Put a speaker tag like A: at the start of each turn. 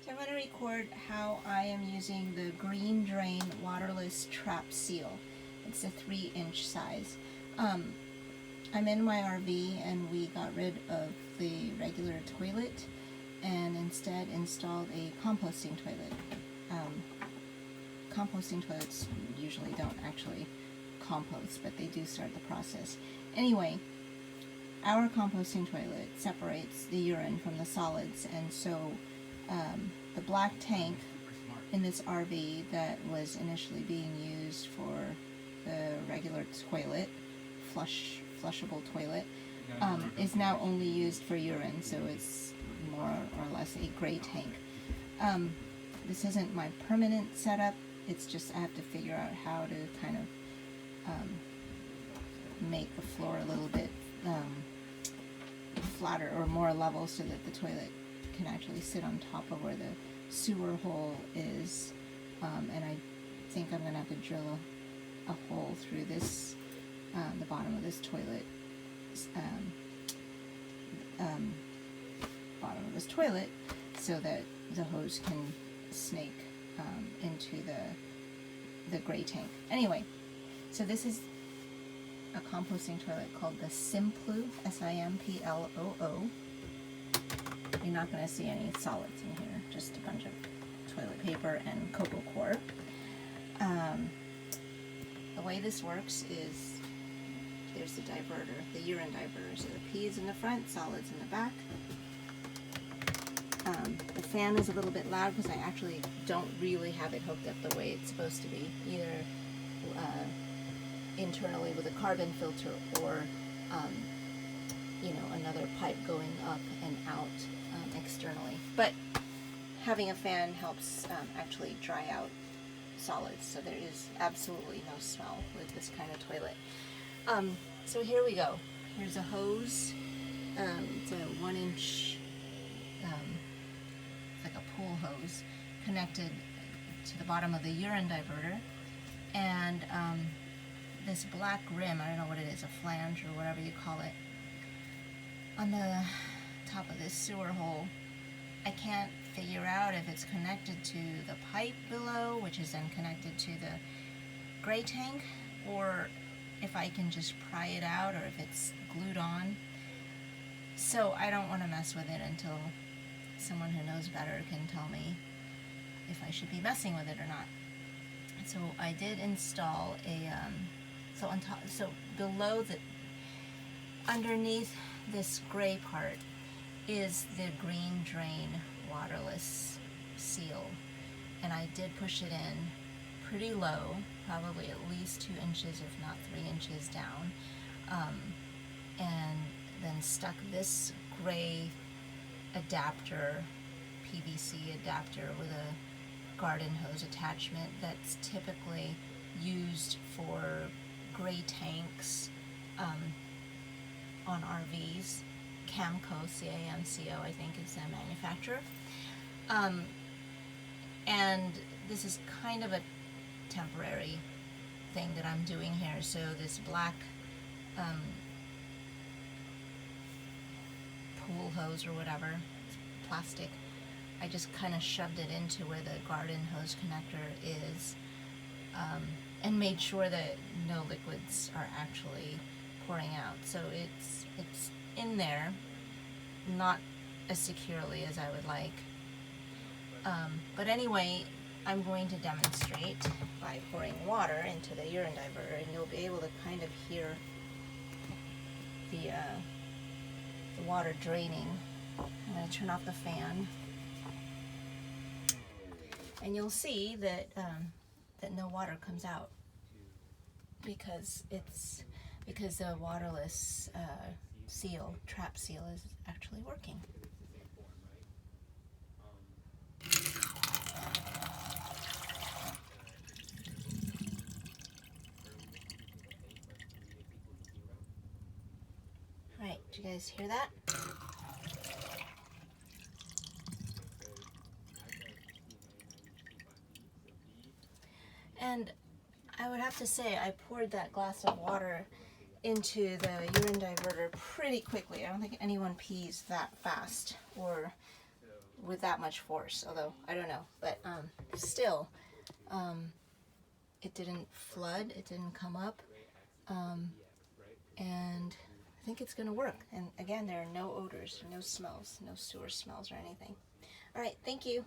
A: So I'm going to record how I am using the Green Drain Waterless Trap Seal. It's a 3-inch size. I'm in my RV and we got rid of the regular toilet and instead installed a composting toilet. Composting toilets usually don't actually compost, but they do start the process. Anyway, our composting toilet separates the urine from the solids, and so the black tank in this RV that was initially being used for the regular toilet, flushable toilet, is now only used for urine, so it's more or less a gray tank. This isn't my permanent setup, it's just I have to figure out how to kind of make the floor a little bit flatter or more level so that the toilet can actually sit on top of where the sewer hole is, and I think I'm going to have to drill a hole through this, the bottom of this toilet, so that the hose can snake into the gray tank. Anyway, so this is a composting toilet called the Simploo, S-I-M-P-L-O-O. You're not going to see any solids in here, just a bunch of toilet paper and cocoa core. The way this works is there's the diverter, the urine diverter. So the pee is in the front, solids in the back. The fan is a little bit loud because I actually don't really have it hooked up the way it's supposed to be, either internally with a carbon filter or another pipe going up and out externally. But having a fan helps actually dry out solids, so there is absolutely no smell with this kind of toilet. So here we go. Here's a hose. It's a 1-inch, like a pool hose, connected to the bottom of the urine diverter, and this black rim, I don't know what it is, a flange or whatever you call it, on the top of this sewer hole. I can't figure out if it's connected to the pipe below, which is then connected to the gray tank, or if I can just pry it out, or if it's glued on. So I don't want to mess with it until someone who knows better can tell me if I should be messing with it or not. So I did install a so below underneath this gray part is the Green Drain Waterless Seal, and I did push it in pretty low, probably at least 2 inches if not 3 inches down, and then stuck this gray adapter, PVC adapter with a garden hose attachment that's typically used for gray tanks on RVs. Camco, C-A-M-C-O, I think is the manufacturer. And this is kind of a temporary thing that I'm doing here. So this black pool hose or whatever, plastic, I just kind of shoved it into where the garden hose connector is, and made sure that no liquids are actually pouring out. So it's in there, not as securely as I would like. But anyway, I'm going to demonstrate by pouring water into the urine diverter, and you'll be able to kind of hear the water draining. I'm going to turn off the fan, and you'll see that that no water comes out because the waterless trap seal is actually working. Alright, did you guys hear that? And I would have to say I poured that glass of water into the urine diverter pretty quickly. I don't think anyone pees that fast or with that much force, although I don't know, but still, it didn't flood, it didn't come up, and I think it's going to work. And again, there are no odors, no smells, no sewer smells or anything. All right, thank you.